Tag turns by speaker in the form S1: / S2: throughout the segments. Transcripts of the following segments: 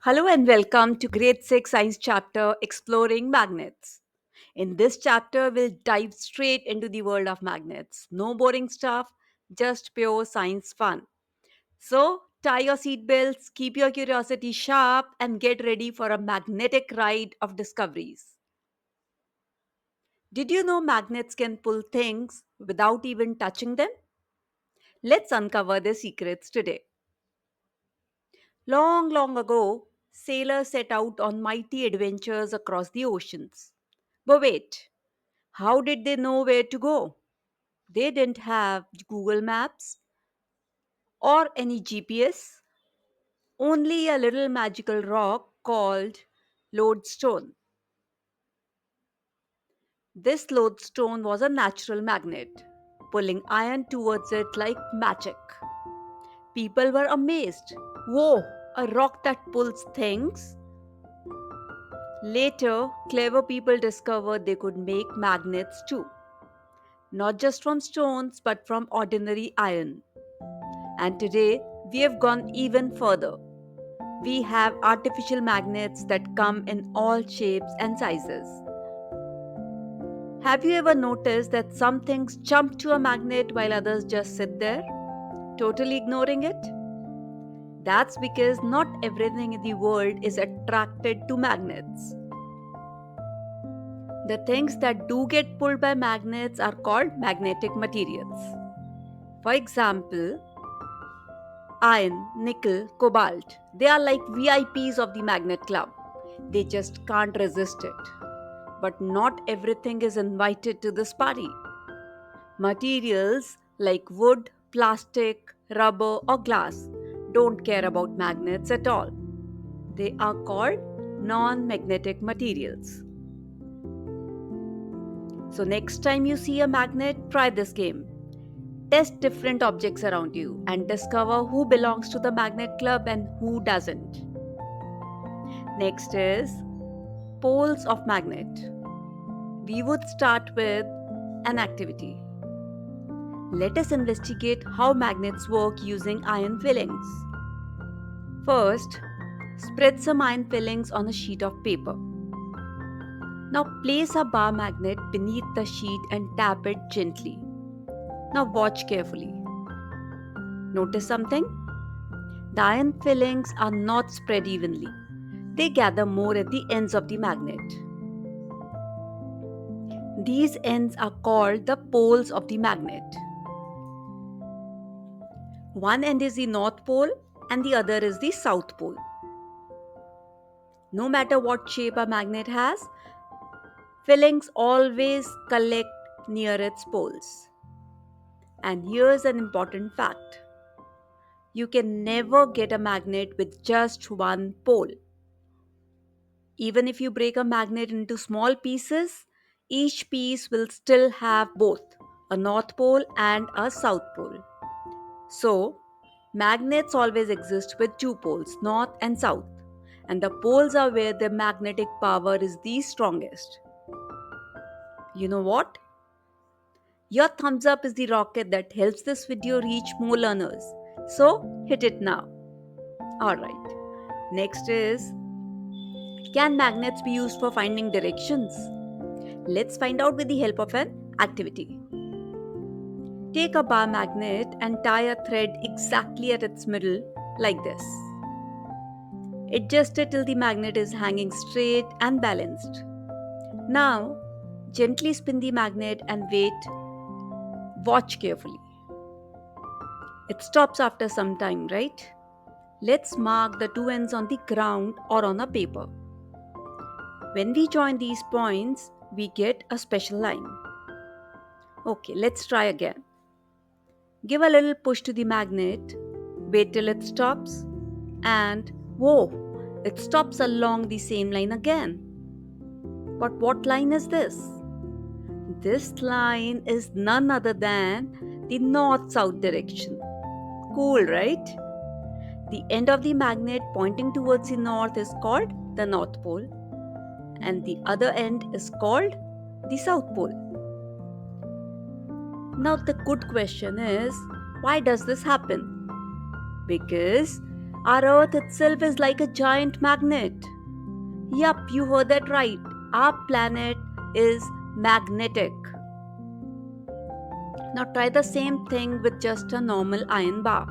S1: Hello and welcome to Grade 6 Science chapter Exploring Magnets. In this chapter, we'll dive straight into the world of magnets. No boring stuff, just pure science fun. So, tie your seatbelts, keep your curiosity sharp, and get ready for a magnetic ride of discoveries. Did you know magnets can pull things without even touching them? Let's uncover their secrets today. Long, long ago, sailors set out on mighty adventures across the oceans. But wait, how did they know where to go? They didn't have Google Maps or any GPS, only a little magical rock called lodestone. This lodestone was a natural magnet, pulling iron towards it like magic. People were amazed. Whoa, a rock that pulls things? Later, clever people discovered they could make magnets too, not just from stones but from ordinary iron. And today, we have gone even further. We have artificial magnets that come in all shapes and sizes. Have you ever noticed that some things jump to a magnet while others just sit there, totally ignoring it? That's because not everything in the world is attracted to magnets. The things that do get pulled by magnets are called magnetic materials. For example, iron, nickel, cobalt. They are like VIPs of the magnet club. They just can't resist it. But not everything is invited to this party. Materials like wood, plastic, rubber, or glass don't care about magnets at all. They are called non magnetic materials. So, next time you see a magnet, try this game. Test different objects around you and discover who belongs to the magnet club and who doesn't. Next is poles of magnet. We would start with an activity. Let us investigate how magnets work using iron fillings. First, spread some iron fillings on a sheet of paper. Now place a bar magnet beneath the sheet and tap it gently. Now watch carefully. Notice something? The iron fillings are not spread evenly. They gather more at the ends of the magnet. These ends are called the poles of the magnet. One end is the North Pole and the other is the South Pole. No matter what shape a magnet has, fillings always collect near its poles. And here's an important fact. You can never get a magnet with just one pole. Even if you break a magnet into small pieces, each piece will still have both a North Pole and a South Pole. So, magnets always exist with two poles, North and South, and the poles are where the magnetic power is the strongest. You know what? Your thumbs up is the rocket that helps this video reach more learners. So, hit it now. Alright. Next is, can magnets be used for finding directions? Let's find out with the help of an activity. Take a bar magnet and tie a thread exactly at its middle like this. Adjust it till the magnet is hanging straight and balanced. Now, gently spin the magnet and wait. Watch carefully. It stops after some time, right? Let's mark the two ends on the ground or on a paper. When we join these points, we get a special line. Okay, let's try again. Give a little push to the magnet, wait till it stops, and whoa, it stops along the same line again. But what line is this? This line is none other than the north-south direction. Cool, right? The end of the magnet pointing towards the north is called the North Pole, and the other end is called the South Pole. Now, the good question is, why does this happen? Because Our Earth itself is like a giant magnet. Yup, you heard that right. Our planet is magnetic. Now try the same thing with just a normal iron bar.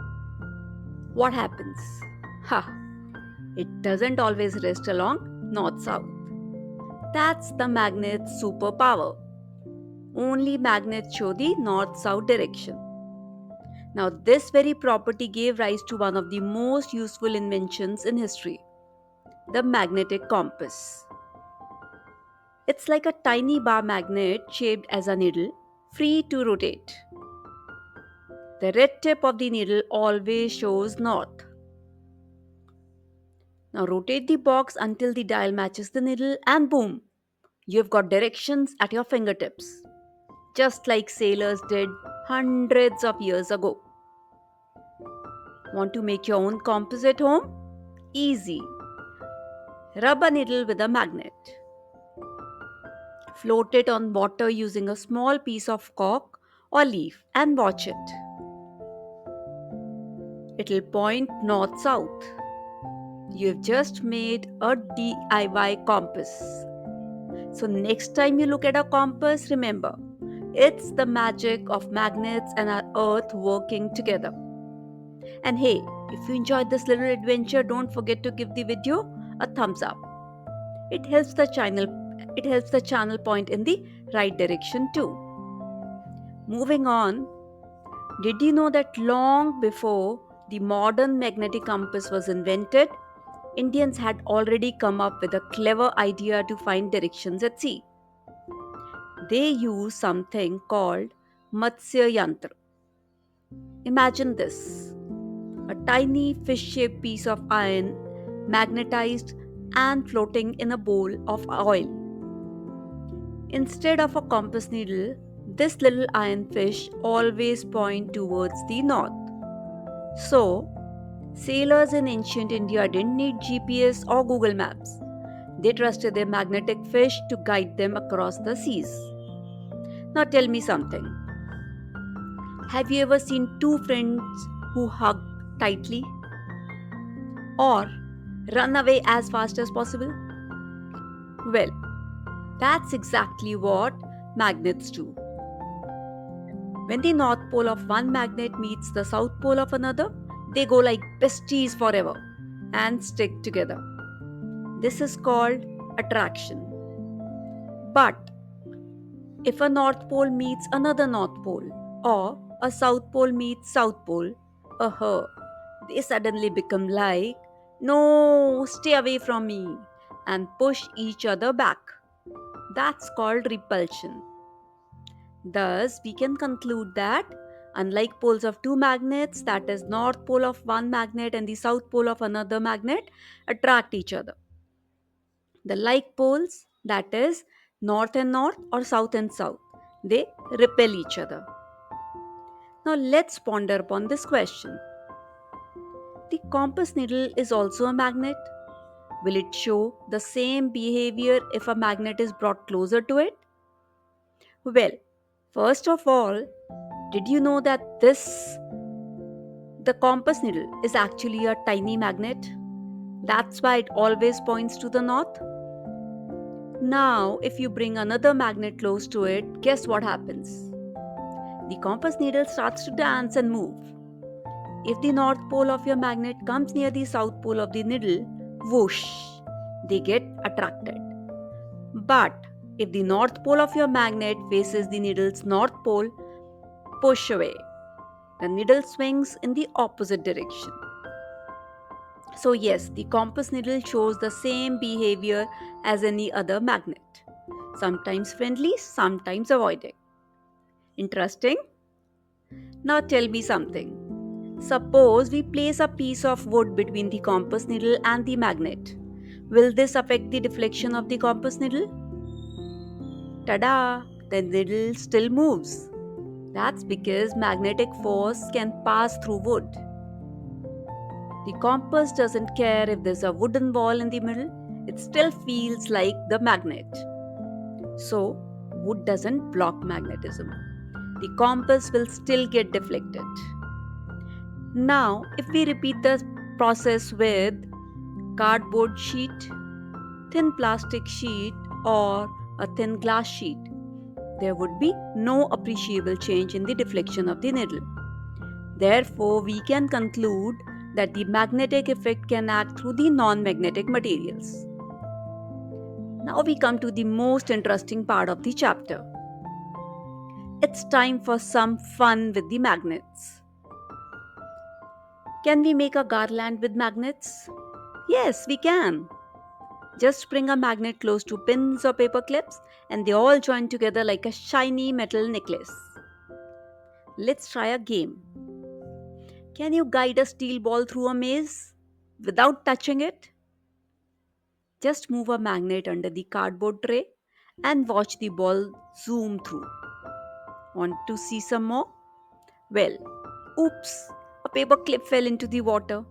S1: What happens? Ha! It doesn't always rest along north south. That's the magnet's superpower. Only magnets show the north south direction. Now, this very property gave rise to one of the most useful inventions in history, the magnetic compass. It's like a tiny bar magnet shaped as a needle, free to rotate. The red tip of the needle always shows north. Now, rotate the box until the dial matches the needle, and boom, you've got directions at your fingertips, just like sailors did hundreds of years ago. Want to make your own compass at home? Easy. Rub a needle with a magnet. Float it on water using a small piece of cork or leaf and watch it. It'll point north south. You've just made a DIY compass. So, next time you look at a compass, remember it's the magic of magnets and our earth working together. And hey, if you enjoyed this little adventure, don't forget to give the video a thumbs up. It helps the channel point in the right direction too. Moving on, did you know that long before the modern magnetic compass was invented, Indians had already come up with a clever idea to find directions at sea? They used something called Matsya Yantra. Imagine this: a tiny fish shaped piece of iron, magnetized and floating in a bowl of oil. Instead of a compass needle, this little iron fish always point towards the north. So, sailors in ancient India didn't need GPS or Google Maps. They trusted their magnetic fish to guide them across the seas. Now tell me something. Have you ever seen two friends who hug tightly or run away as fast as possible? Well, that's exactly what magnets do. When the north pole of one magnet meets the south pole of another, they go like besties forever and stick together. This is called attraction. But if a north pole meets another north pole or a south pole meets south pole, they suddenly become like, no, stay away from me, and push each other back. That's called repulsion. Thus, we can conclude that unlike poles of two magnets, that is, north pole of one magnet and the south pole of another magnet, attract each other. The like poles, that is, north and north or south and south, they repel each other. Now, let's ponder upon this question. The compass needle is also a magnet. Will it show the same behavior if a magnet is brought closer to it? Well, first of all, did you know that the compass needle is actually a tiny magnet? That's why it always points to the north. Now, if you bring another magnet close to it, guess what happens? The compass needle starts to dance and move. If the north pole of your magnet comes near the south pole of the needle, whoosh, they get attracted. But if the north pole of your magnet faces the needle's north pole, push away. The needle swings in the opposite direction. So, yes, the compass needle shows the same behavior as any other magnet. Sometimes friendly, sometimes avoiding. Interesting? Now, tell me something. Suppose we place a piece of wood between the compass needle and the magnet. Will this affect the deflection of the compass needle? Tada! The needle still moves. That's because magnetic force can pass through wood. The compass doesn't care if there's a wooden wall in the middle, it still feels like the magnet. So, wood doesn't block magnetism. The compass will still get deflected. Now, if we repeat the process with cardboard sheet, thin plastic sheet, or a thin glass sheet, there would be no appreciable change in the deflection of the needle. Therefore, we can conclude that the magnetic effect can act through the non-magnetic materials. Now we come to the most interesting part of the chapter. It's time for some fun with the magnets. Can we make a garland with magnets? Yes, we can. Just bring a magnet close to pins or paper clips and they all join together like a shiny metal necklace. Let's try a game. Can you guide a steel ball through a maze without touching it? Just move a magnet under the cardboard tray and watch the ball zoom through. Want to see some more? Well, oops, a paper clip fell into the water.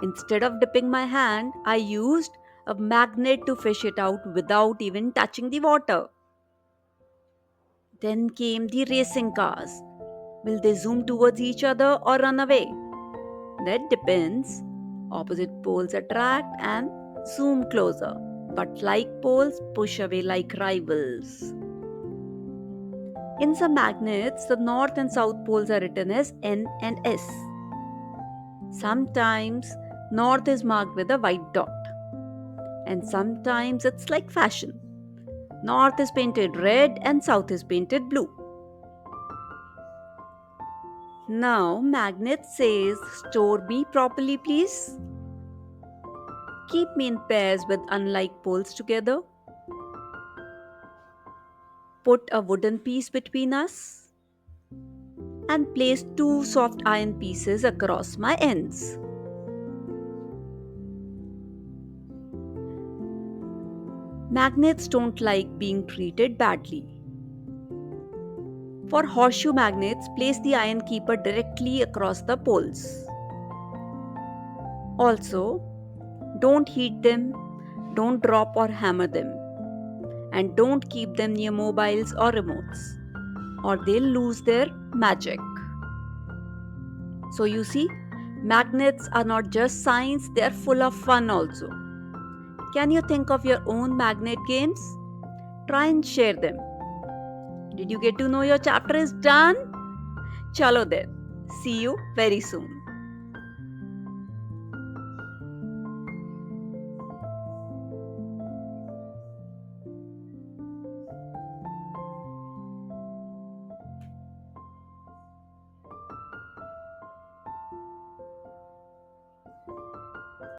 S1: Instead of dipping my hand, I used a magnet to fish it out without even touching the water. Then came the racing cars. Will they zoom towards each other or run away? That depends. Opposite poles attract and zoom closer, but like poles push away like rivals. In some magnets, the north and south poles are written as N and S. Sometimes north is marked with a white dot, and sometimes it's like fashion. North is painted red and south is painted blue. Now magnet says, store me properly please. Keep me in pairs with unlike poles together. Put a wooden piece between us. And place 2 soft iron pieces across my ends. Magnets don't like being treated badly. For horseshoe magnets, place the iron keeper directly across the poles. Also, don't heat them, don't drop or hammer them, and don't keep them near mobiles or remotes, or they'll lose their magic. So you see, magnets are not just science, they are full of fun also. Can you think of your own magnet games? Try and share them. Did you get to know your chapter is done? Chalo then. See you very soon.